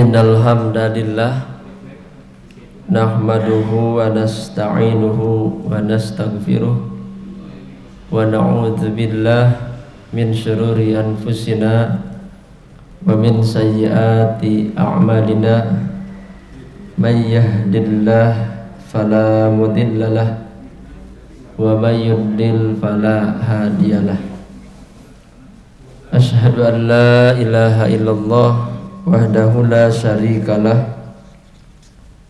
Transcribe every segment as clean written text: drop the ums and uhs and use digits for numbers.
Innal hamdalillah nahmaduhu wa nasta'inuhu wa nastaghfiruh wa na'udzu billahi min syururi anfusina wa min sayyiati a'malina may yahdihillahu fala mudhillalah wa may yudlil fala hadiyalah. Asyhadu an la ilaha illallah wahdahu la syarikalah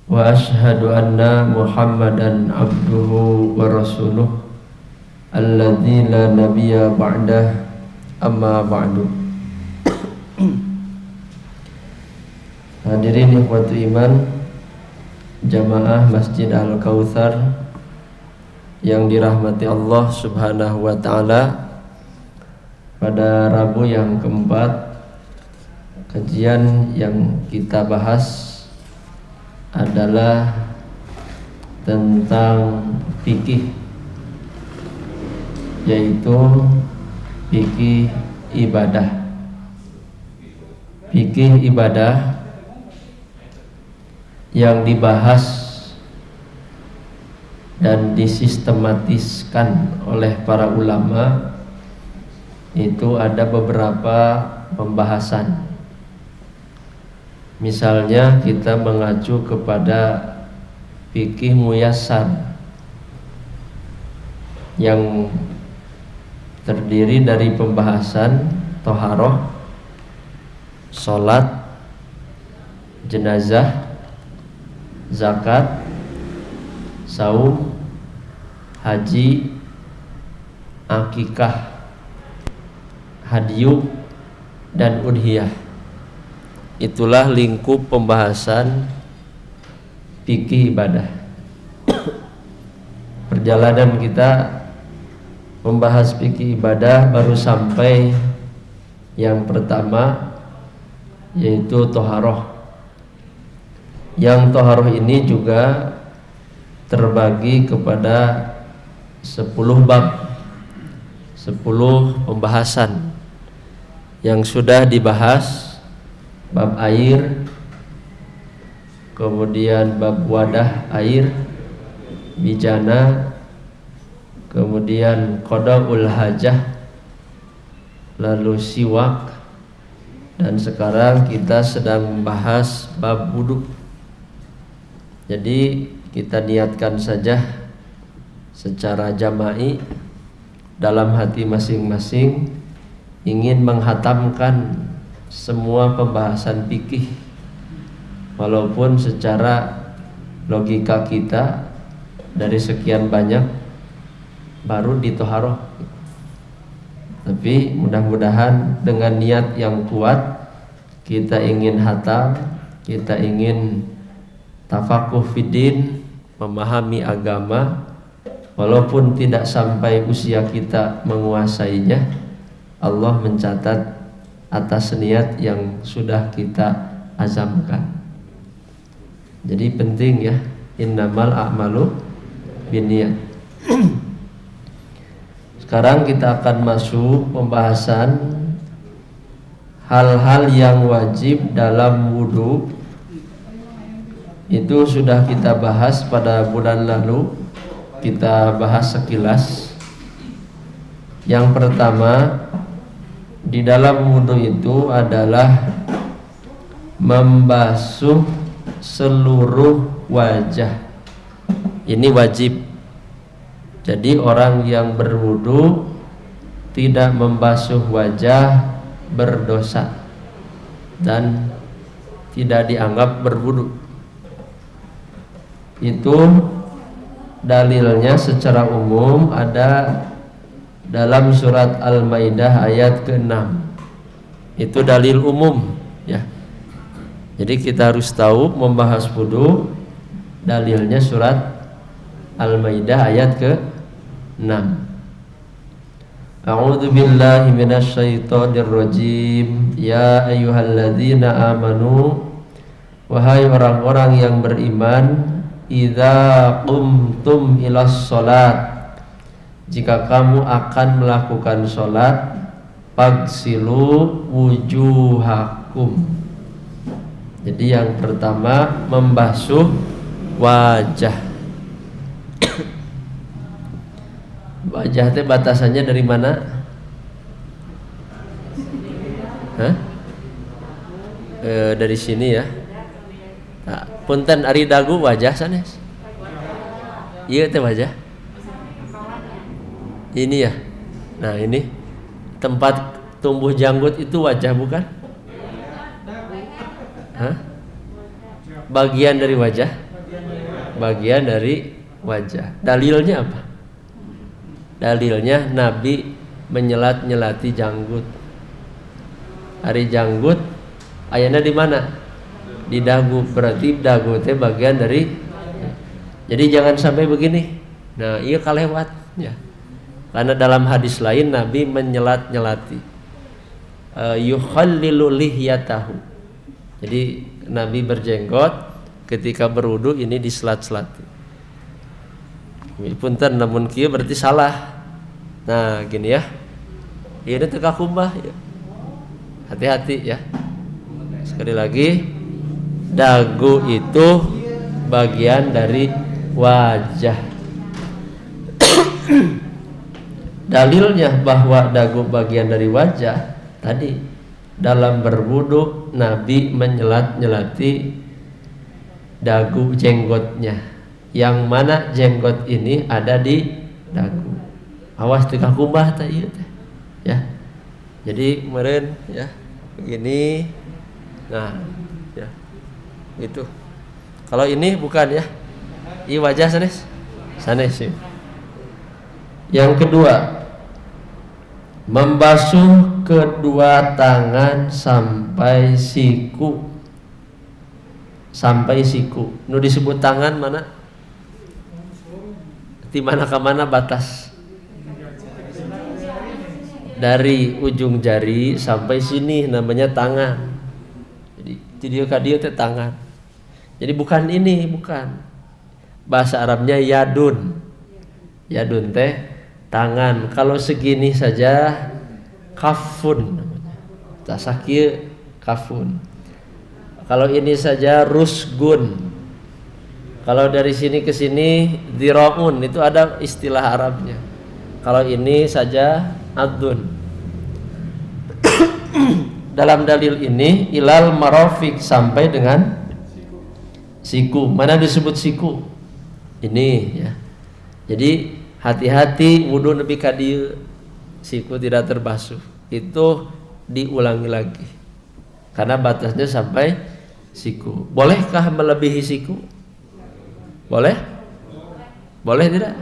wa asyhadu anna Muhammadan abduhu wa rasuluh alladzi la nabiyya ba'dah, amma ba'du. Hadirin ikhwatu iman jamaah Masjid Al-Kautsar yang dirahmati Allah Subhanahu wa taala, pada Rabu yang keempat kajian yang kita bahas adalah tentang fikih, yaitu fikih ibadah. Fikih ibadah yang dibahas dan disistematiskan oleh para ulama itu ada beberapa pembahasan. Misalnya kita mengacu kepada fikih muyassar yang terdiri dari pembahasan thaharah, salat, jenazah, zakat, saum, haji, akikah, hadyu, dan udhiyah. Itulah lingkup pembahasan fikih ibadah. Perjalanan kita membahas fikih ibadah baru sampai yang pertama, yaitu thaharah. Yang thaharah ini juga terbagi kepada 10 bab, 10 pembahasan yang sudah dibahas. Bab air, kemudian bab wadah air, bijana, kemudian qadaul hajah, lalu siwak, dan sekarang kita sedang membahas bab wudu. Jadi kita niatkan saja secara jama'i dalam hati masing-masing ingin menghatamkan semua pembahasan fikih, walaupun secara logika kita dari sekian banyak baru di thaharah. Tapi mudah-mudahan dengan niat yang kuat kita ingin hatam, kita ingin tafakuh fiddin, memahami agama, walaupun tidak sampai usia kita menguasainya. Allah mencatat atas niat yang sudah kita azamkan. Jadi penting ya, innamal a'malu binniyat. Sekarang kita akan masuk pembahasan hal-hal yang wajib dalam wudu. Itu sudah kita bahas pada bulan lalu, kita bahas sekilas. Yang pertama, di dalam wudu itu adalah membasuh seluruh wajah. Ini wajib. Jadi orang yang berwudu tidak membasuh wajah berdosa dan tidak dianggap berwudu. Itu dalilnya secara umum ada dalam surat Al-Maidah ayat ke-6. Itu dalil umum ya. Jadi kita harus tahu membahas wudu dalilnya surat Al-Maidah ayat ke-6. A'udzu billahi minasyaitonir rajim. Ya ayyuhalladzina amanu, wahai orang-orang yang beriman, idza qumtum ilas shalat, jika kamu akan melakukan sholat, fagsilu wujuhakum, Jadi yang pertama membasuh wajah. Wajah teh batasannya dari mana? Hah? Dari sini ya. Nah, punten ari dagu wajah sanes. Iya teh wajah. Ini ya. Nah, ini tempat tumbuh janggut itu wajah bukan? Hah? Bagian dari wajah? Bagian dari wajah. Dalilnya apa? Dalilnya Nabi menyelat-nyelati janggut. Ari janggut ayana di mana? Di dagu. Berarti dagu itu bagian dari. Jadi jangan sampai begini. Nah, iya kalewat ya. Karena dalam hadis lain Nabi menyelat-nyelati. Yukhallilu lihyatahu. Jadi Nabi berjenggot ketika berwudu ini diselat-selati. Punten namun kieu berarti salah. Nah, gini ya. Ini teu kakumbah ya. Hati-hati ya. Sekali lagi, dagu itu bagian dari wajah. Dalilnya bahwa dagu bagian dari wajah tadi dalam berwudu Nabi menyelat-nyelati dagu jenggotnya. Yang mana jenggot ini ada di dagu. Awas teu kakumbah teh ieu teh. Ya. Jadi meureun ya. Begini. Nah, ya. Gitu. Kalau ini bukan ya. Ini wajah sanes. Sanes ya. Yang kedua, membasuh kedua tangan sampai siku. Sampai siku. Nu disebut tangan mana? Di mana ke mana batas? Dari ujung jari sampai sini namanya tangan. Jadi dia teh tangan. Jadi bukan ini, bukan. Bahasa Arabnya yadun. Yadun teh tangan. Kalau segini saja kafun namanya. Tasakir kafun. Kalau ini saja rusgun. Kalau dari sini ke sini diraun, itu ada istilah Arabnya. Kalau ini saja adun. Dalam dalil ini ilal marafiq sampai dengan siku. Mana disebut siku? Ini ya. Jadi hati-hati wudu nepi ka dieu siku tidak terbasuh. Itu diulangi lagi. Karena batasnya sampai siku. Bolehkah melebihi siku? Boleh? Boleh tidak?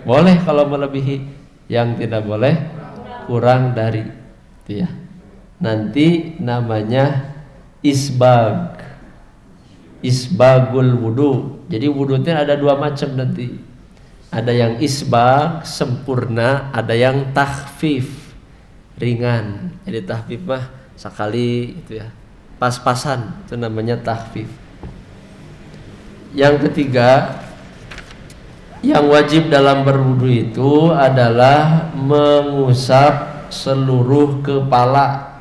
Boleh kalau melebihi. Yang tidak boleh kurang dari itu ya. Nanti namanya isbag. Isbagul wudu. Jadi wudu itu ada dua macam nanti. Ada yang isbag sempurna, ada yang takhfif ringan. Jadi takhfif mah sekali itu ya. Pas-pasan itu namanya takhfif. Yang ketiga, yang wajib dalam berwudu itu adalah mengusap seluruh kepala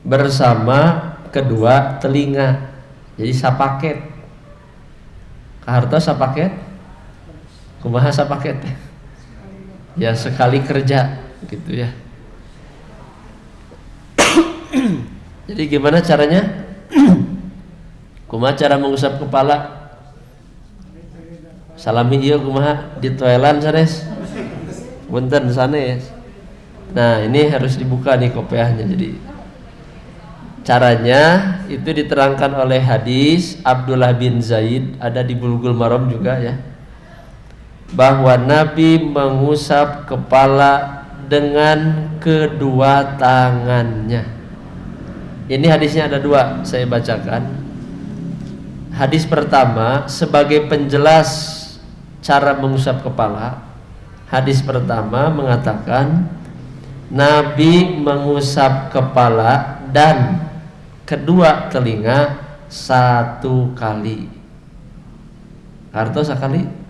bersama kedua telinga. Jadi sapaket. Kaharto sapaket? Kumaha sapaket? Ya sekali kerja gitu ya. Jadi gimana caranya? Kumaha cara mengusap kepala? Salami ieu kumaha di toilet sanes. Punten sanes. Nah, ini harus dibuka nih kopiahnya. Jadi caranya itu diterangkan oleh hadis Abdullah bin Zaid, ada di Bulughul Maram juga ya. Bahwa Nabi mengusap kepala dengan kedua tangannya. Ini hadisnya ada dua, saya bacakan. Hadis pertama sebagai penjelas cara mengusap kepala. Hadis pertama mengatakan Nabi mengusap kepala dan kedua telinga satu kali. Arto sekali.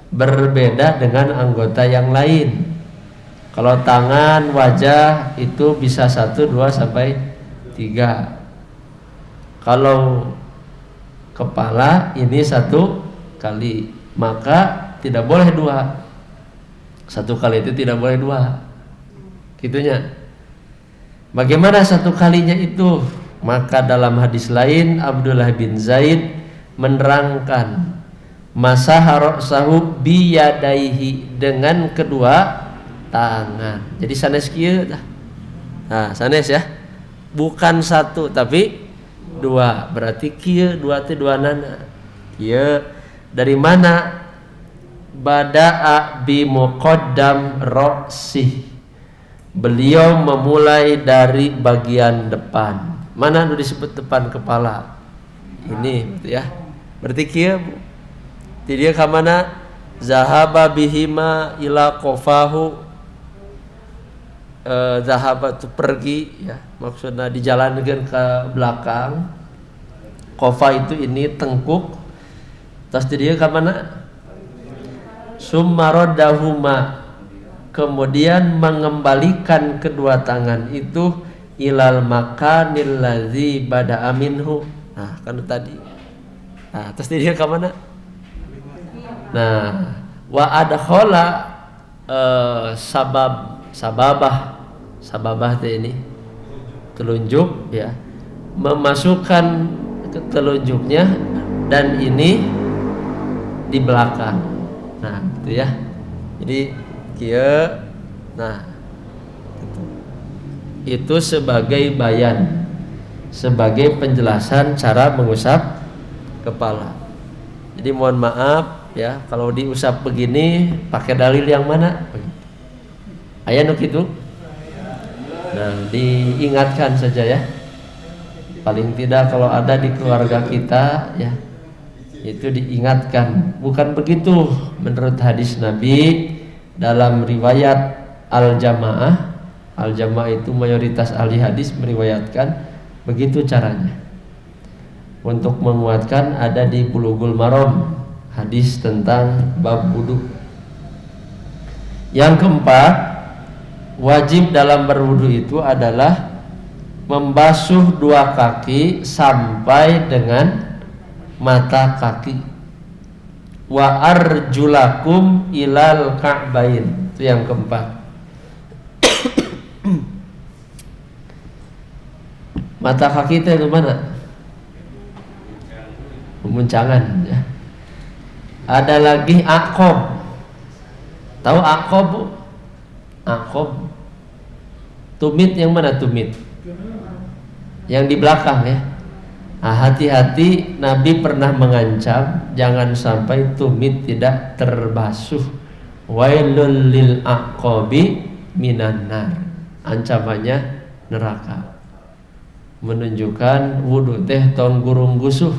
Berbeda dengan anggota yang lain. Kalau tangan, wajah itu bisa 1, 2 sampai 3. Kalau kepala ini 1 kali, maka tidak boleh 2. 1 kali itu tidak boleh 2. Gitunya. Bagaimana 1 kalinya itu? Maka dalam hadis lain Abdullah bin Zaid menerangkan masaha ra'sahu biyadaihi, dengan kedua tangan. Jadi sanes kieu tah. Nah, sanes ya. Bukan 1 tapi 2. Berarti kieu 2 teh 2 nana. Kieu dari mana? Bada'a bi muqaddam ra'sih. Beliau memulai dari bagian depan. Mana nu disebut depan kepala? Ini ya. Berarti kieu jadi dia ke mana? Zahaba bihima ila qafahu. Zahaba itu pergi ya. Maksudnya dijalankan ke belakang. Qafa itu ini tengkuk. Terus dia ke mana? Summaradahuma. Kemudian mengembalikan kedua tangan itu ilal makanil ladzi bada'a minhu. Nah, kan tadi. Nah, terus dia ke mana? Nah, wa adkhala sababah teh ini telunjuk ya, memasukkan ke telunjuknya, dan ini di belakang. Nah, gitu ya. Jadi kieu, nah itu sebagai bayan, sebagai penjelasan cara mengusap kepala. Jadi mohon maaf ya, kalau diusap begini pakai dalil yang mana? Aya nu kitu? Nah, diingatkan saja ya. Paling tidak kalau ada di keluarga kita ya, itu diingatkan. Bukan begitu menurut hadis Nabi dalam riwayat Al-Jamaah. Al-Jamaah itu mayoritas ahli hadis meriwayatkan begitu caranya. Untuk menguatkan ada di Bulughul Maram, hadis tentang bab wudu. Yang keempat, wajib dalam berwudu itu adalah membasuh 2 kaki sampai dengan mata kaki. Wa arjulakum ilal ka'bain. Itu yang keempat. Mata kaki itu yang mana? Pemuncangan ya. Ada lagi aqob. Tahu aqob? Aqob. Tumit yang mana tumit? Yang di belakang ya. Nah, hati-hati, Nabi pernah mengancam jangan sampai tumit tidak terbasuh. Wailul lil aqobi minan nar. Ancamannya neraka. Menunjukkan wudu teh tong gurung gusuh,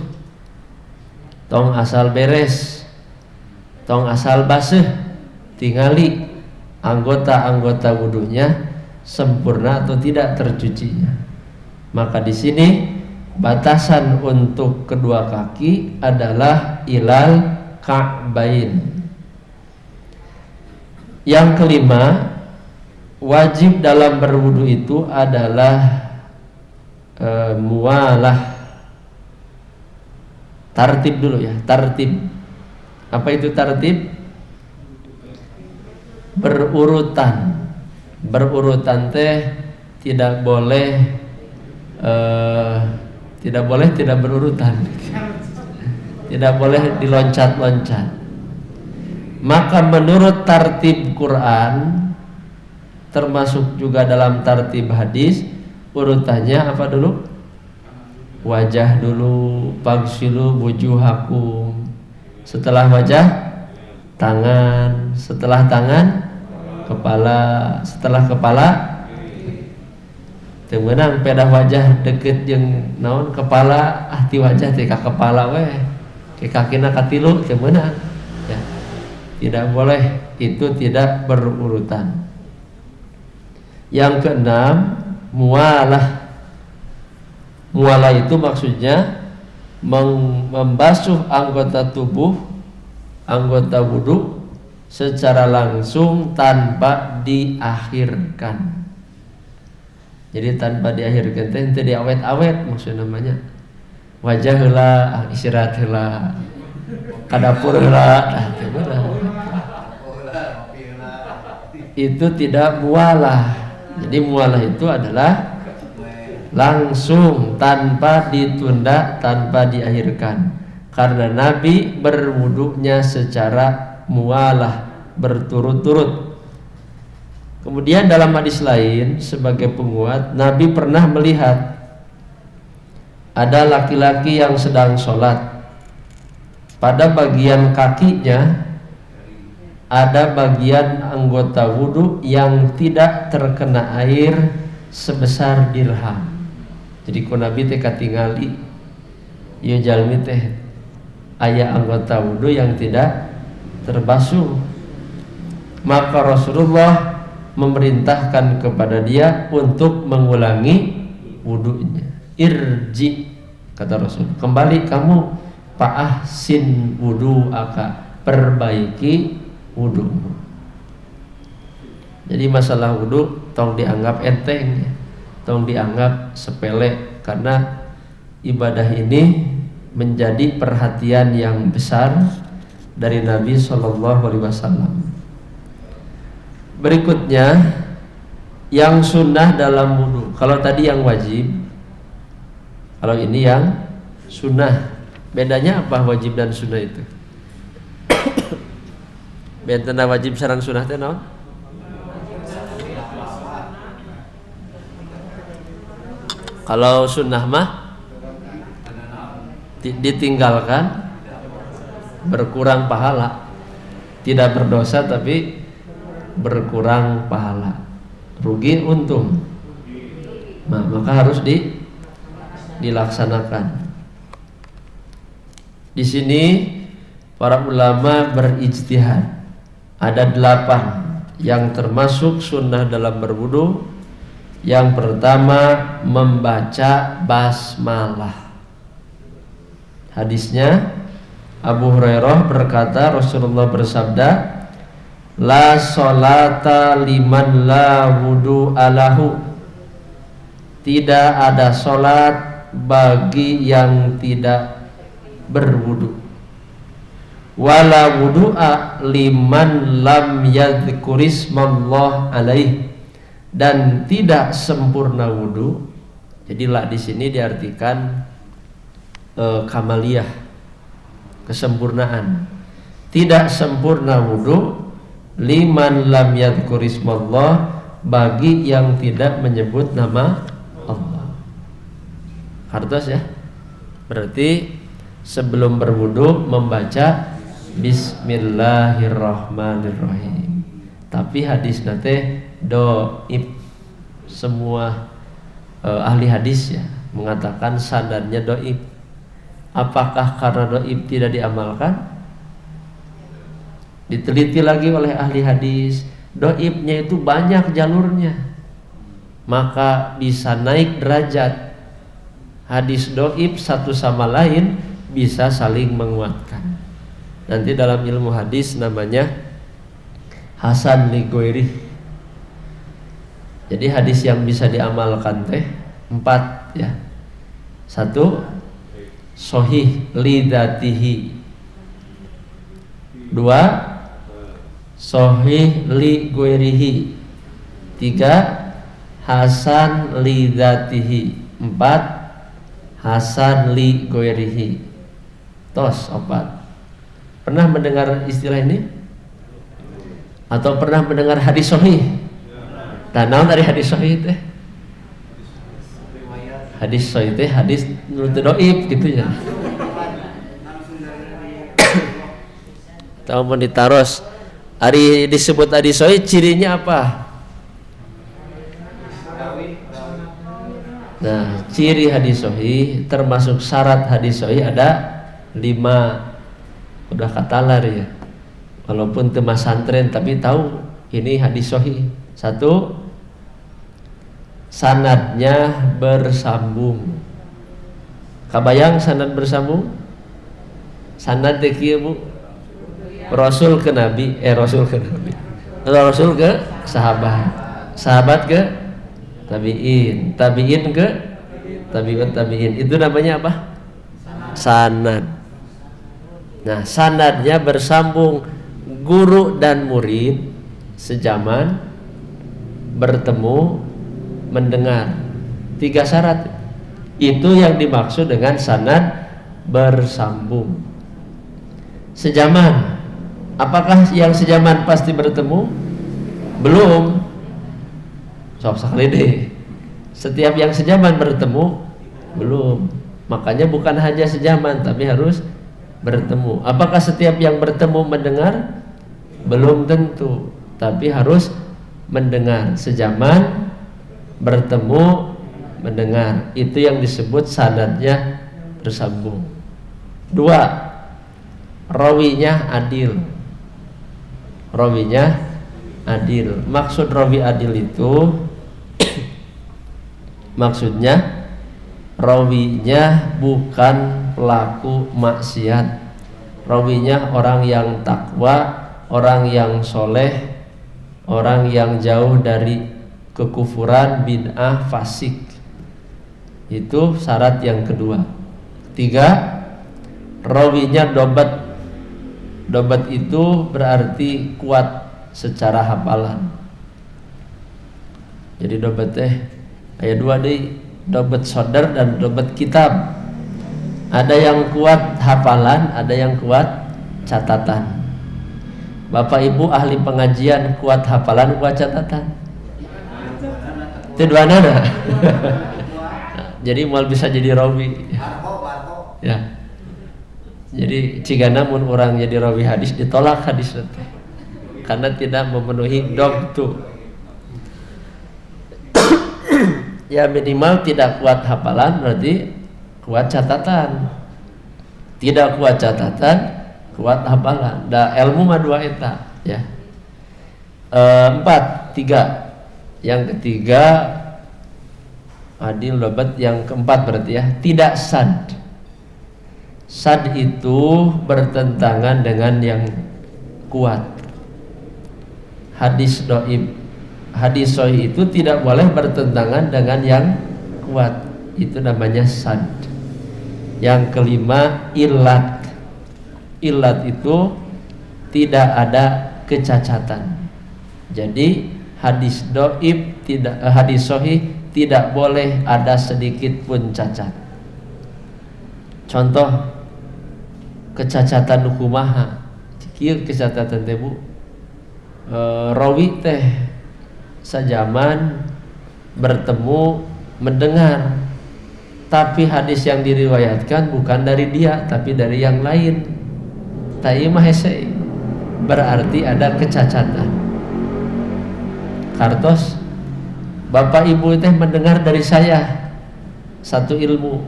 tong asal beres, tong asal basuh, tingali anggota-anggota wudunya sempurna atau tidak tercucinya. Maka di sini batasan untuk kedua kaki adalah ilal ka'bain. Yang kelima, wajib dalam berwudu itu adalah mualah. Tartib dulu ya, tartib. Apa itu tartib? Berurutan. Berurutan teh tidak boleh tidak berurutan. Tidak boleh diloncat-loncat. Maka menurut tartib Quran, termasuk juga dalam tartib hadis, urutannya apa dulu? Wajah dulu, fagsilu wujuhakum. Setelah wajah, tangan. Setelah tangan, kepala. Setelah kepala, temenang pedah wajah deket yang naon kepala, ti wajah teh ka kepala we. Ke kakina katilu temenang. Ya. Tidak boleh, itu tidak berurutan. Yang keenam, mualah. Mualah itu maksudnya membasuh anggota tubuh, anggota wudu secara langsung tanpa diakhirkan. Jadi tanpa diakhirkan teh diawet-awet maksud namanya. wajah heula istirahat heula ka dapur heula itu tidak mualah. Jadi mualah itu adalah langsung tanpa ditunda, tanpa diakhirkan. Karena Nabi berwudunya secara mualah, berturut-turut. Kemudian dalam hadis lain sebagai penguat, Nabi pernah melihat ada laki-laki yang sedang sholat. Pada bagian kakinya ada bagian anggota wudu yang tidak terkena air sebesar dirham. Jadi ku Nabi teh katingali ieu jalmi teh aya anggota wudu yang tidak terbasuh. Maka Rasulullah memerintahkan kepada dia untuk mengulangi wudunya. Irji, kata Rasul, kembali kamu fa'ahsin wudu'aka, perbaiki wudu'mu. Jadi masalah wudu tong dianggap enteng, tong dianggap sepele, karena ibadah ini menjadi perhatian yang besar dari Nabi SAW. Berikutnya yang sunnah dalam wudu. Kalau tadi yang wajib, kalau ini yang sunnah. Bedanya apa wajib dan sunnah itu? Bedana wajib sareng sunnah teh naon? Kalau sunnah mah ditinggalkan berkurang pahala, tidak berdosa tapi berkurang pahala, rugi untung. Nah, maka harus dilaksanakan. Di sini para ulama berijtihad. Ada 8 yang termasuk sunnah dalam berwudu. Yang pertama membaca basmalah. Hadisnya Abu Hurairah berkata, Rasulullah bersabda, la sholata liman la wudu alahu. Tidak ada sholat bagi yang tidak berwudu. Wala wudu'a liman lam yadhkurismallah alaih, dan tidak sempurna wudu. Jadi la di sini diartikan kamaliyah, kesempurnaan. Tidak sempurna wudu liman lam yadhkurismallah, bagi yang tidak menyebut nama Allah. Hartos ya. Berarti sebelum berwudu membaca Bismillahirrahmanirrahim. Tapi hadis nate doib. Semua ahli hadis ya mengatakan sanadnya doib. Apakah karena doib tidak diamalkan? Diteliti lagi oleh ahli hadis, doibnya itu banyak jalurnya, maka bisa naik derajat. Hadis doib satu sama lain bisa saling menguatkan. Nanti dalam ilmu hadis namanya Hasan li Ghairi. Jadi hadis yang bisa diamalkan teh 4 ya. 1 sahih li dzatihi. 2 sahih li ghairihi. 3 hasan li dzatihi. 4 hasan li ghairihi. Tos 4. Pernah mendengar istilah ini? Atau pernah mendengar hadis sahih? Naon dari hadis sahih teh? Hadis sahih teh hadis nu teu dhaif gitu ya. Tahu mun ditaros ari disebut hadis sahih cirinya apa? Nah, ciri hadis sahih termasuk syarat hadis sahih ada 5. Udah katalar ya, walaupun teu masantren tapi tahu ini hadis sahih. 1 sanadnya bersambung. Kabayang sanad bersambung? Sanad teh kieu Bu, Rasul ke Nabi, Rasul ke Nabi, Rasul ke sahabat, sahabat ke tabiin, tabiin ke tabiun tabiin. Itu namanya apa? sanad. Nah, sanadnya bersambung, guru dan murid sejaman, bertemu, mendengar. 3 syarat. Itu yang dimaksud dengan sanad bersambung. Sejaman. Apakah yang sejaman pasti bertemu? Belum. Sok sekali deh. Setiap yang sejaman bertemu? Belum. Makanya bukan hanya sejaman, tapi harus bertemu. Apakah setiap yang bertemu mendengar? Belum tentu, tapi harus mendengar. Sejaman, bertemu, mendengar. Itu yang disebut sanadnya bersambung. 2, rawinya adil. Rawinya adil. Maksud rawi adil itu maksudnya rawinya bukan pelaku maksiat. Rawinya orang yang takwa, orang yang soleh, orang yang jauh dari kekufuran, bid'ah, fasik. Itu syarat yang kedua. 3, rawinya dobat. Dobat itu berarti kuat secara hafalan. Jadi dobat ada 2 deh, dobat sodar dan dobat kitab. Ada yang kuat hafalan, ada yang kuat catatan. Bapak Ibu ahli pengajian kuat hafalan, kuat catatan? Itu dua nana. Jadi mal bisa jadi rawi. Ya. Jadi jika namun orang jadi rawi hadis ditolak hadis nanti, karena tidak memenuhi dobtu. Ya minimal tidak kuat hafalan, berarti kuat catatan. Tidak kuat catatan, kuat hafalan. Da ilmu mah 2 eta ya. 3. Yang ketiga adil dobat. Yang keempat berarti ya tidak sad. Sad itu bertentangan dengan yang kuat. Hadis doib, hadis sahih itu tidak boleh bertentangan dengan yang kuat. Itu namanya sad. Yang kelima illat. Illat itu tidak ada kecacatan. Jadi hadis doib tidak, hadis sahih tidak boleh ada sedikit pun cacat. Contoh kecacatan hukumaha, kieu kecacatan teh Bu, rawi teh sajaman bertemu mendengar, tapi hadis yang diriwayatkan bukan dari dia tapi dari yang lain. Tai mah hese, berarti ada kecacatan. Kartos Bapak Ibu teh mendengar dari saya satu ilmu,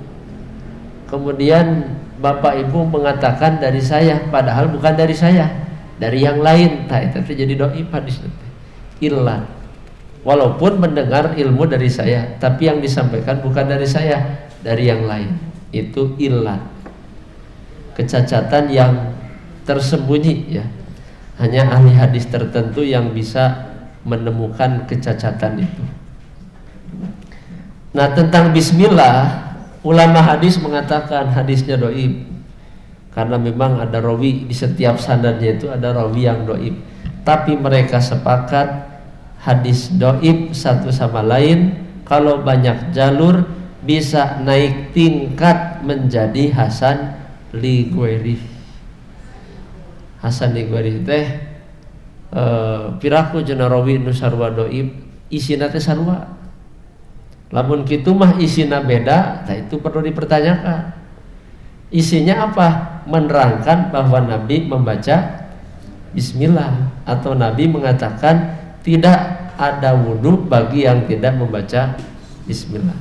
kemudian Bapak Ibu mengatakan dari saya, padahal bukan dari saya, dari yang lain. Itu jadi doi hadis illat. Walaupun mendengar ilmu dari saya, tapi yang disampaikan bukan dari saya, dari yang lain. Itu illat. Kecacatan yang tersembunyi ya. Hanya ahli hadis tertentu yang bisa menemukan kecacatan itu. Nah, tentang bismillah, ulama hadis mengatakan hadisnya doib karena memang ada rawi di setiap sanadnya itu ada rawi yang doib. Tapi mereka sepakat hadis doib satu sama lain kalau banyak jalur bisa naik tingkat menjadi hasan li ghairi. Hasan li ghairi teh piraku cenah rawi nu sarua doib isina teh sarua. Lamun kitu mah isina beda, nah itu perlu dipertanyakan. Isinya apa? Menerangkan bahwa Nabi membaca bismillah, atau Nabi mengatakan tidak ada wudhu bagi yang tidak membaca bismillah.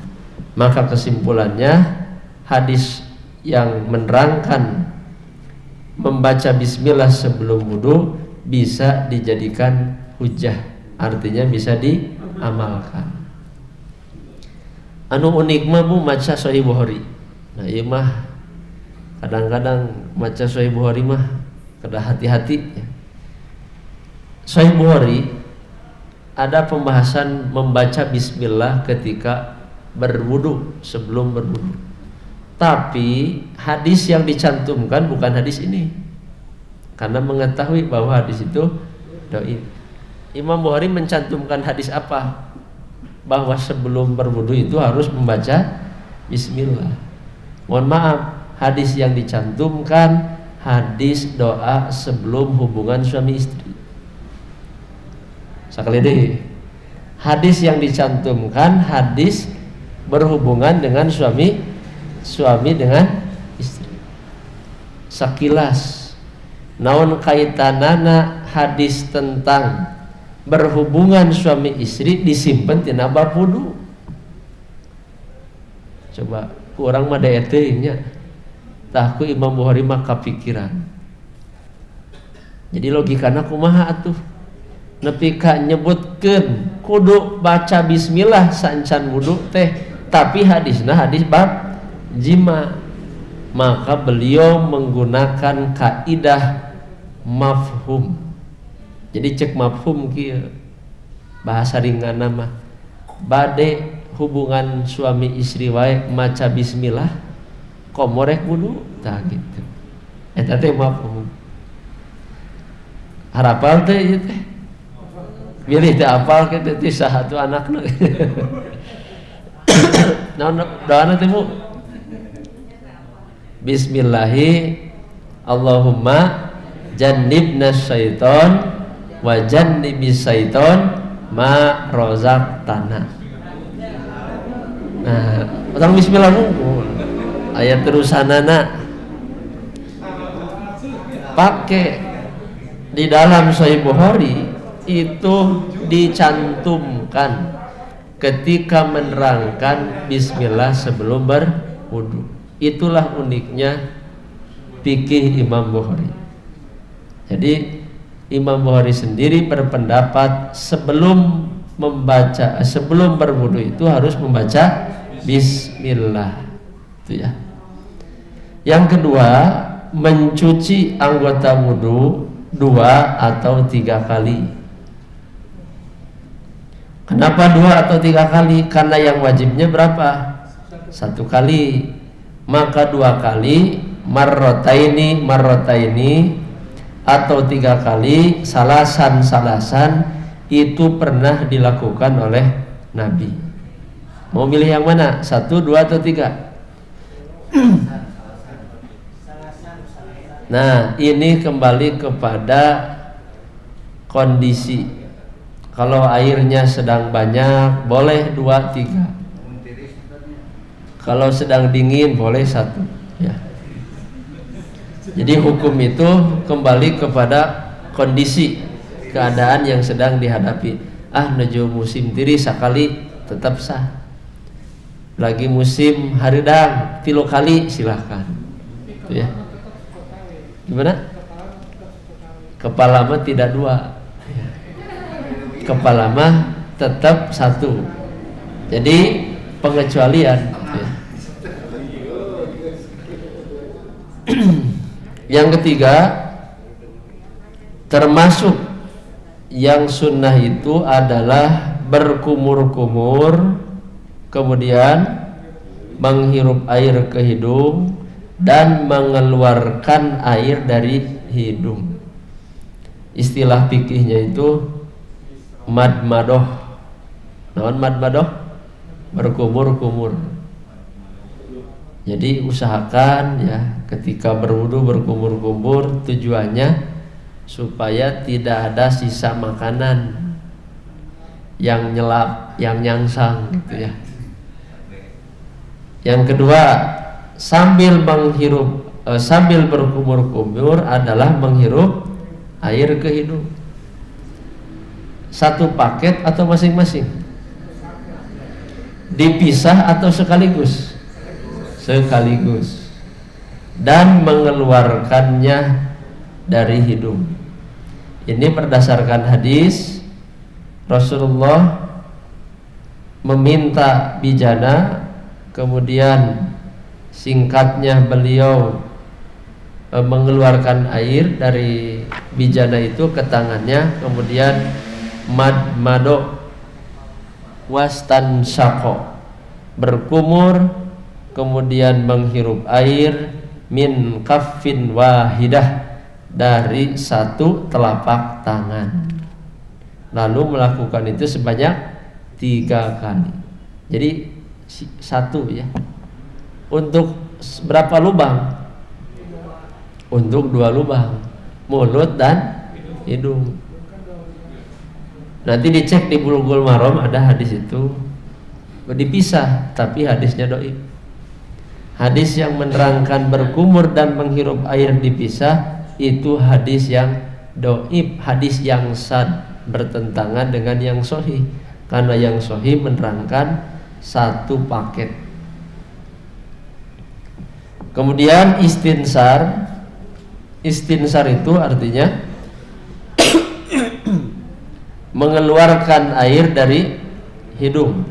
Maka kesimpulannya hadis yang menerangkan membaca bismillah sebelum wudhu bisa dijadikan hujjah, artinya bisa diamalkan. Anu unik mah Bu maca Sahih Bukhari. Nah ieu mah kadang-kadang maca Sahih Bukhari mah kada hati-hati ya. Sahih Bukhari ada pembahasan membaca bismillah ketika berwudu, sebelum berwudu. Tapi hadis yang dicantumkan bukan hadis ini, karena mengetahui bahwa hadis itu dhaif. Imam Bukhari mencantumkan hadis apa? Bahwa sebelum berwudu itu harus membaca bismillah. Mohon maaf, hadis yang dicantumkan hadis doa sebelum hubungan suami istri. Sekali deh, hadis yang dicantumkan hadis berhubungan dengan suami dengan istri. Sakilas naon kaitanana hadis tentang berhubungan suami istri disimpan tina bab wudu. Coba kurang mah daya teuing nya. Tah ku Imam Bukhari mah kapikiran. Jadi logikana kumaha atuh? Nepi ka nyebutkeun kudu baca bismillah sancan wudu teh, tapi hadisna hadis bab jima, maka beliau menggunakan kaidah mafhum. Jadi cek mafhum kieu bahasa ringan mah bade hubungan suami istri wae maca bismillah komorek wudu tah gitu. Eta teh mafhum. Harapal teh ieu teh. Bilih teh apal ke teh saha atuh anakna. Naon doana teh Bu? Bismillahi Allahumma jannibna syaiton wa jannibis syaiton ma rozaqtana. Nah, orang bismillah mungkul. Ayat terusanana pakai di dalam Sahih Bukhari itu dicantumkan ketika menerangkan bismillah sebelum berwudu. Itulah uniknya fikih Imam Bukhari. Jadi Imam Bukhari sendiri berpendapat sebelum berwudu itu harus membaca bismillah. Itu ya. Yang kedua, mencuci anggota wudu 2 atau 3 kali. Kenapa 2 atau 3 kali? Karena yang wajibnya berapa? 1 kali. Maka 2 kali marrotaini atau 3 kali salasan itu pernah dilakukan oleh Nabi. Mau milih yang mana? 1, 2 atau 3? Nah, ini kembali kepada kondisi. Kalau airnya sedang banyak boleh 2, 3. Kalau sedang dingin boleh 1 ya. Jadi hukum itu kembali kepada kondisi keadaan yang sedang dihadapi. Nuju musim tiris sakali tetap sah. Lagi musim hareudang 3 kali silahkan. Itu ya. Gimana? Kepala mah tidak 2. Kepala mah tetap 1. Jadi pengecualian ya. Yang ketiga, termasuk yang sunnah itu adalah berkumur-kumur, kemudian menghirup air ke hidung dan mengeluarkan air dari hidung. Istilah fikihnya itu madmadoh. Naon madmadoh? Berkumur-kumur. Jadi usahakan ya ketika berwudu berkumur-kumur, tujuannya supaya tidak ada sisa makanan yang nyelap, yang nyangsang gitu ya. Yang kedua, sambil berkumur-kumur adalah menghirup air ke hidung. 1 paket atau masing-masing? Dipisah atau sekaligus? Sekaligus. Dan mengeluarkannya dari hidung. Ini berdasarkan hadis Rasulullah meminta bijana, kemudian singkatnya beliau mengeluarkan air dari bijana itu ke tangannya, kemudian madmado wastan syako, berkumur kemudian menghirup air min kaffin wahidah, dari satu telapak tangan, lalu melakukan itu sebanyak 3 kali. Jadi satu ya. Untuk berapa lubang? Untuk 2 lubang, mulut dan hidung. Nanti dicek di Bulughul Maram, ada hadis itu dipisah, tapi hadisnya dhaif. Hadis yang menerangkan berkumur dan menghirup air dipisah itu hadis yang dhaif, hadis yang sad, bertentangan dengan yang sahih. Karena yang sahih menerangkan satu paket. Kemudian istinsar itu artinya mengeluarkan air dari hidung.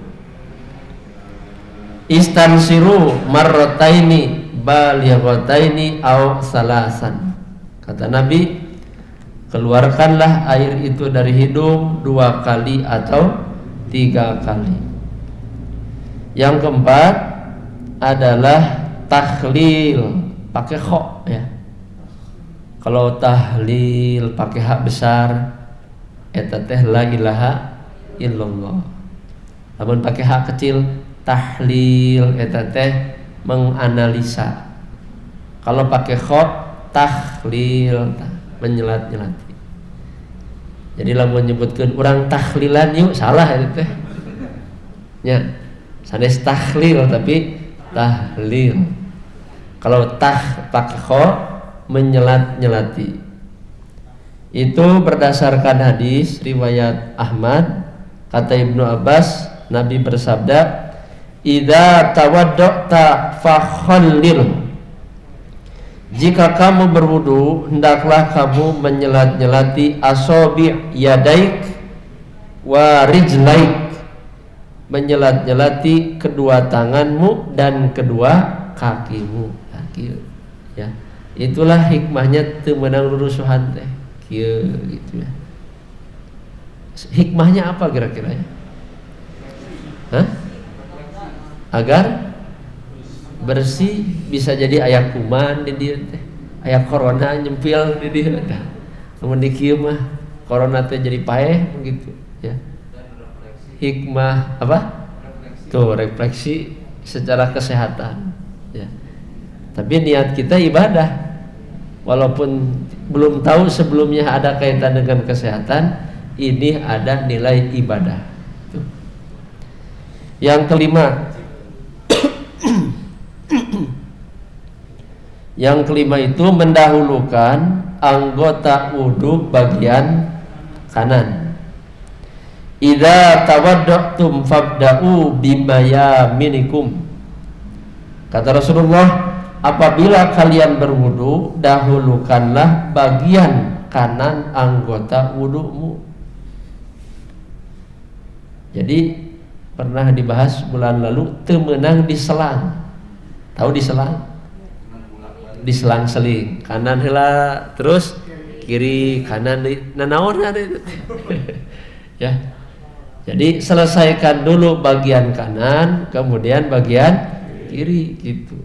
Istansiru marrataini balighataini aw salasan. Kata Nabi, keluarkanlah air itu dari hidung 2 kali atau 3 kali. Yang keempat adalah tahlil pakai kha ya. Kalau tahlil pakai hak besar eta teh la ilaha illallah. Namun pakai hak kecil tahlil eta teh menganalisa. Kalau pakai kha tahlil menyelat-nyelati. Jadi lamun menyebutkan orang tahlilan yuk salah itu teh. Ya, sanes tahlil tapi tahlil. Kalau pakai kha menyelat-nyelati. Itu berdasarkan hadis riwayat Ahmad, kata Ibnu Abbas, Nabi bersabda, "Idza tawadda'ta fakhallil." Jika kamu berwudu, hendaklah kamu menyelat-nyelati asabi' yadaik wa rijlaik, menyelat-nyelati kedua tanganmu dan kedua kakimu. Ya, itulah hikmahnya teu meunang rurusuhan teh. Kieu gitu ya. Hikmahnya apa kira-kira ya? Agar bersih, bisa jadi aya kuman di dieu teh, aya corona nyempil di dieu tah. Mun di kieu mah corona teh jadi paeh begitu ya. Hikmah apa? Tuh refleksi secara kesehatan ya. Tapi niat kita ibadah, walaupun belum tahu sebelumnya ada kaitan dengan kesehatan, ini ada nilai ibadah. Tuh. Yang kelima, yang kelima itu mendahulukan anggota wudu bagian kanan. Idza tawadda'tum fabda'u bimayaminikum. Kata Rasulullah, apabila kalian berwudu, dahulukanlah bagian kanan anggota wudumu. Jadi pernah dibahas bulan lalu, temenang diselang. Tahu diselang? Diselang-seling, kanan heula terus kiri kanan nanaon ada itu. Ya. Jadi selesaikan dulu bagian kanan, kemudian bagian kiri gitu.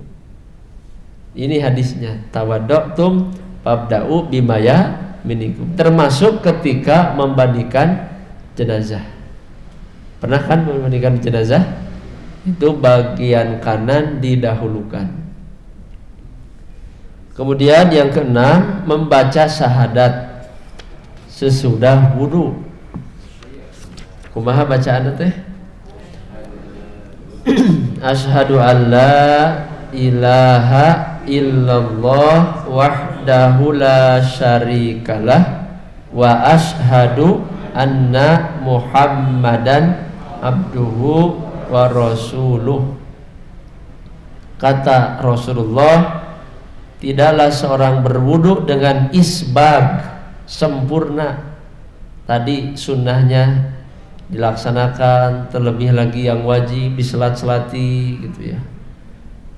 Ini hadisnya, tawadda'tum fabda'u bimaya minikum, termasuk ketika membandikan jenazah. Pernah kan membandikan jenazah? Itu bagian kanan didahulukan. Kemudian yang keenam, membaca syahadat sesudah wudu. Kumaha bacaan teh? Asyhadu an la ilaha illallah wahdahu la syarikalah wa asyhadu anna muhammadan abduhu wa rasuluh. Kata Rasulullah, tidaklah seorang berwudu dengan isbag sempurna. Tadi sunnahnya dilaksanakan, terlebih lagi yang wajib diselat-selati gitu ya.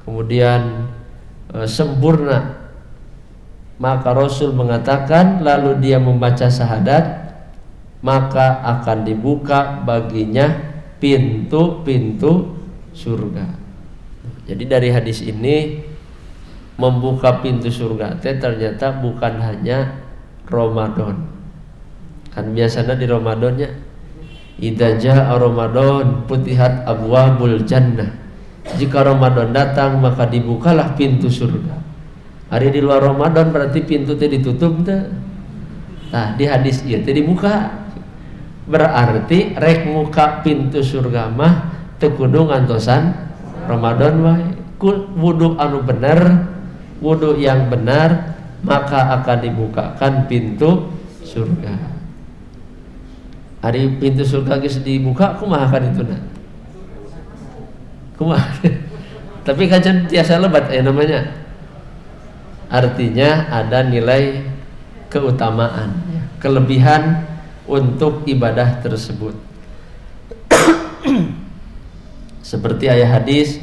Kemudian sempurna, maka Rasul mengatakan, lalu dia membaca syahadat, maka akan dibuka baginya pintu-pintu surga. Jadi dari hadis ini membuka pintu surga teh ternyata bukan hanya Ramadan. Kan biasanya di Ramadannya idza jaa Ramadan futihat abwabul jannah. Jika Ramadan datang maka dibukalah pintu surga. Hari di luar Ramadan berarti pintu teh ditutup teh. Nah, di hadis ieu teh dibuka. Berarti rek muka pintu surga mah teu kudu ngantosan Ramadan wae. Wudu anu bener, wudu yang benar, maka akan dibukakan pintu surga. Hari pintu surga geus dibuka kumaha kan itu nah. Kumaha. Tapi kajian tiasa lebat namanya. Artinya ada nilai keutamaan, kelebihan untuk ibadah tersebut. Seperti ayat hadis,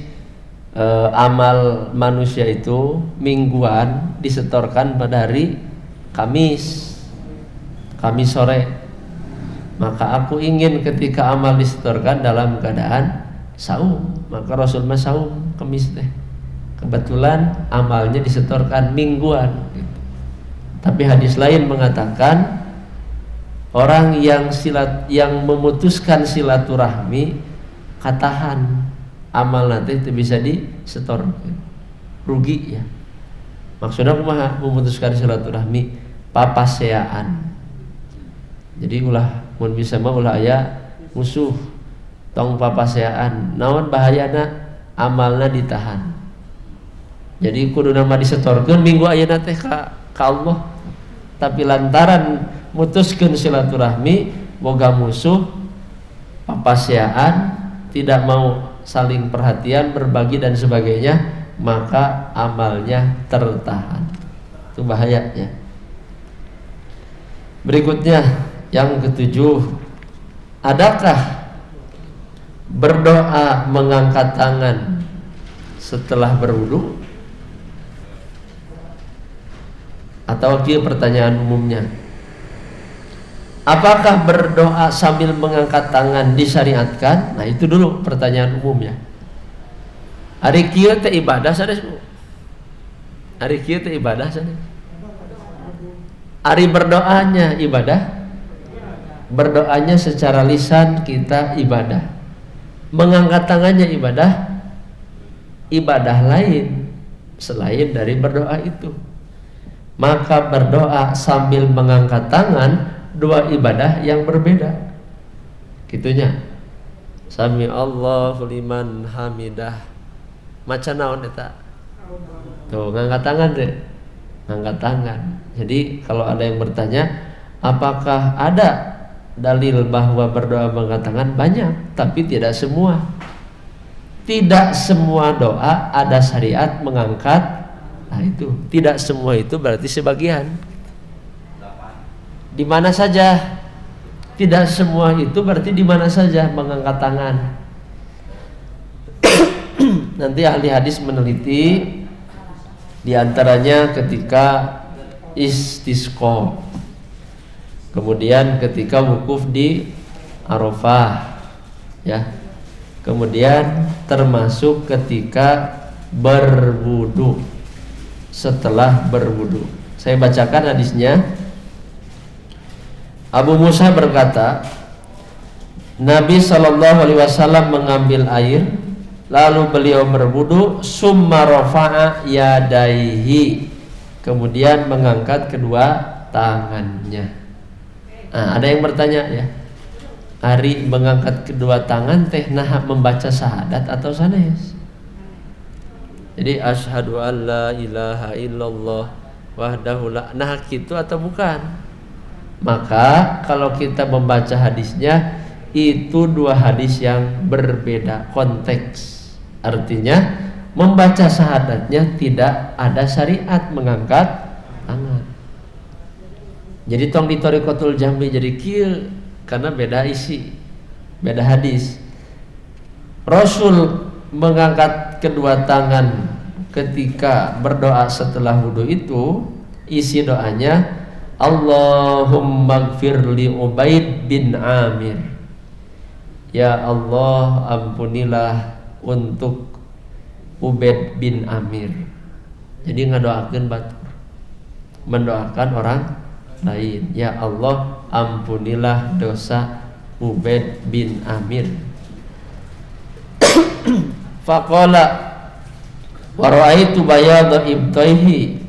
amal manusia itu mingguan disetorkan pada hari Kamis sore. Maka aku ingin ketika amal disetorkan dalam keadaan saum, maka Rasul mah saum Kamis teh. Kebetulan amalnya disetorkan mingguan gitu. Tapi hadis lain mengatakan orang yang memutuskan silaturahmi katahan amal nanti itu bisa disetor, rugi ya. Maksudnya kumaha memutuskan silaturahmi papaseaan. Jadi ulah mun bisa mah ulah aya musuh tong papaseaan. Naon bahayana amalna ditahan. Jadi kudu nama disetorkeun minggu ayeuna teh ka Allah. Tapi lantaran mutuskeun silaturahmi boga musuh papaseaan, tidak mau saling perhatian, berbagi dan sebagainya, maka amalnya tertahan. Itu bahayanya. Berikutnya yang ketujuh, adakah berdoa mengangkat tangan setelah berwudu? Atau kia pertanyaan umumnya, apakah berdoa sambil mengangkat tangan disyariatkan? Nah itu dulu pertanyaan umumnya. Ari kieu teh ibadah sanes. Ari kieu teh ibadah sanes. Ari berdoanya ibadah. Berdoanya secara lisan kita ibadah. Mengangkat tangannya ibadah. Ibadah lain selain dari berdoa itu. Maka berdoa sambil mengangkat tangan dua ibadah yang berbeda. Gitunya. Sami Allahu liman hamidah. Maca naon eta? Tuh ngangkat tangan deh. Ngangkat tangan. Jadi kalau ada yang bertanya, apakah ada dalil bahwa berdoa mengangkat tangan? Banyak, tapi tidak semua. Tidak semua doa ada syariat mengangkat. Nah itu, tidak semua itu berarti sebagian. Di mana saja? Tidak semua itu berarti di mana saja mengangkat tangan. Nanti ahli hadis meneliti, di antaranya ketika istisqa, kemudian ketika wukuf di Arafah, ya, kemudian termasuk ketika berwudu, setelah berwudu. Saya bacakan hadisnya. Abu Musa berkata, Nabi SAW mengambil air, lalu beliau berwudu, summa rafa'a yadaihi, kemudian mengangkat kedua tangannya. Nah, ada yang bertanya ya, Ari mengangkat kedua tangan teh nah membaca syahadat atau sanes? Jadi asyhadu an la ilaha illallah wahdahu la, nah gitu atau bukan? Maka kalau kita membaca hadisnya, itu dua hadis yang berbeda konteks. Artinya membaca syahadatnya tidak ada syariat mengangkat tangan. Jadi tong di Thariqatul Jami jadi kieu karena beda isi, beda hadis. Rasul mengangkat kedua tangan ketika berdoa setelah wudu itu, isi doanya Allahumma gfirli Ubaid bin Amir. Ya Allah, ampunilah untuk Ubaid bin Amir. Jadi ngadoakeun batur, mendoakan orang lain. Ya Allah, ampunilah dosa Ubaid bin Amir. Faqala wa ra'aitu bayadha ibtaihi.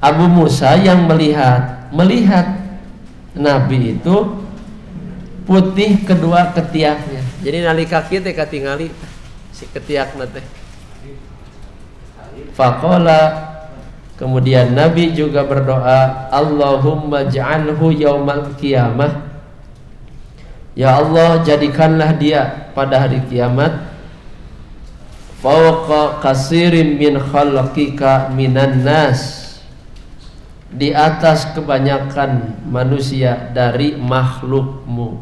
Abu Musa yang melihat Nabi itu putih kedua ketiaknya. Jadi nalika kieu teh katingali si ketiakna teh. Faqala, kemudian Nabi juga berdoa, Allahumma ja'alhu yaumal qiyamah. Ya Allah, jadikanlah dia pada hari kiamat fawqa kasirin min khalqika minan nas, di atas kebanyakan manusia dari makhlukmu.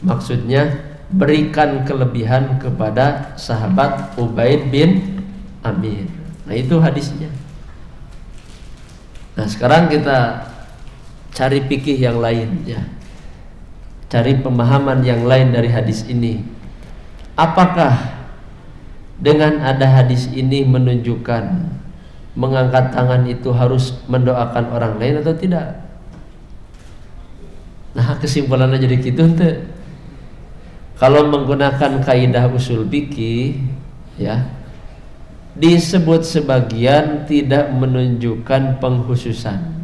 Maksudnya berikan kelebihan kepada sahabat Ubaid bin Amir. Nah itu hadisnya. Nah sekarang kita cari fikih yang lain ya, cari pemahaman yang lain dari hadis ini. Apakah dengan ada hadis ini menunjukkan mengangkat tangan itu harus mendoakan orang lain atau tidak? Nah kesimpulannya jadi gitu ente. Kalau menggunakan kaidah usul fikih ya, disebut sebagian tidak menunjukkan pengkhususan.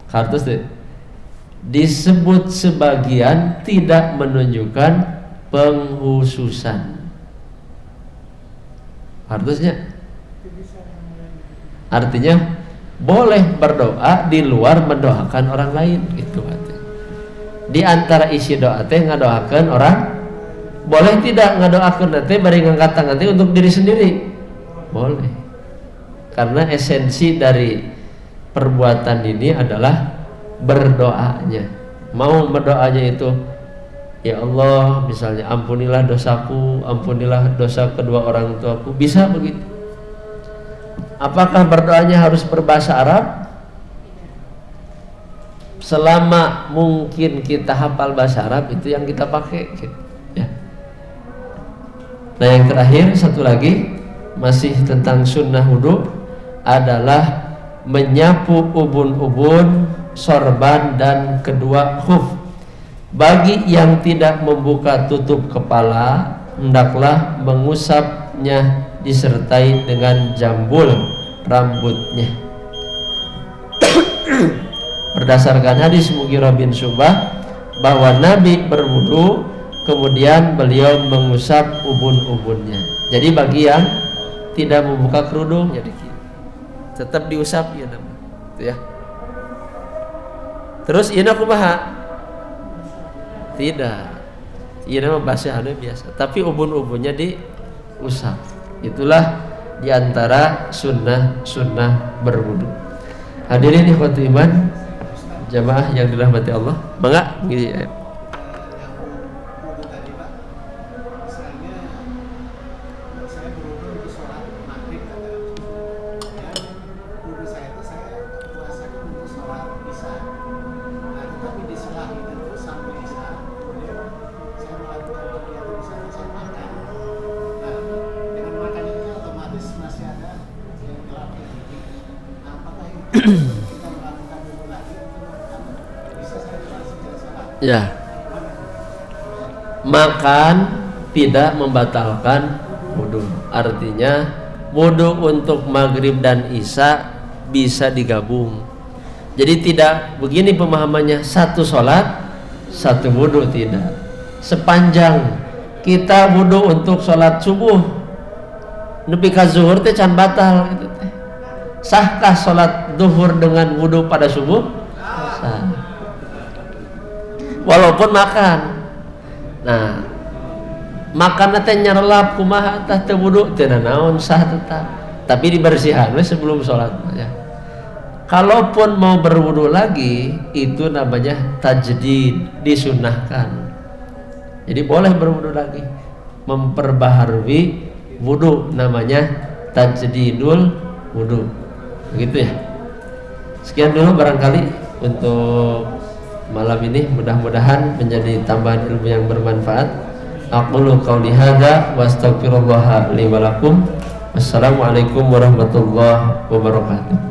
Kartus disebut sebagian tidak menunjukkan pengkhususan. Artinya boleh berdoa di luar mendoakan orang lain gitu artinya. Di antara isi doa teh ngadoakeun orang, boleh tidak ngadoakeun teh bari ngangkat tangan teh untuk diri sendiri? Boleh. Karena esensi dari perbuatan ini adalah berdoanya. Mau berdoanya itu ya Allah, misalnya ampunilah dosaku, ampunilah dosa kedua orang tuaku, bisa begitu. Apakah berdoanya harus berbahasa Arab? Selama mungkin kita hafal bahasa Arab, itu yang kita pakai ya. Nah yang terakhir satu lagi masih tentang sunnah wudu adalah menyapu ubun-ubun, sorban dan kedua khuf. Bagi yang tidak membuka tutup kepala, hendaklah mengusapnya disertai dengan jambul rambutnya. Berdasarkan hadis Mughirah bin Syu'bah bahwa Nabi berwudu kemudian beliau mengusap ubun-ubunnya. Jadi bagi yang tidak membuka kerudung jadi tetap diusap ya nama. Ya. Terus ieu kumaha? Tidak. Ieu nama bahasa anu biasa, tapi ubun-ubunnya diusap. Itulah diantara sunnah berwudu. Hadirin ikhwati iman, jamaah yang dirahmati Allah. Mangga ngisi ya. Ya, makan tidak membatalkan wudu. Artinya wudu untuk maghrib dan isya bisa digabung. Jadi tidak begini pemahamannya, satu sholat satu wudu, tidak. Sepanjang kita wudu untuk sholat subuh nepi ka zuhur teh can batal gitu teh. Sahkah sholat zuhur dengan wudu pada subuh? Sah. Walaupun makan. Nah, makan teh nyarelap kumaha tah teu wudu teu naon sah tetap. Tapi dibersihan we sebelum sholat ya. Kalaupun mau berwudu lagi itu namanya tajdid, disunahkan. Jadi boleh berwudu lagi, memperbaharui wudu, namanya tajdidul wudu. Begitu ya. Sekian dulu barangkali untuk malam ini, mudah-mudahan menjadi tambahan ilmu yang bermanfaat. Aqulu qauli hadza wa astaghfirullah li wa lakum. Assalamualaikum warahmatullahi wabarakatuh.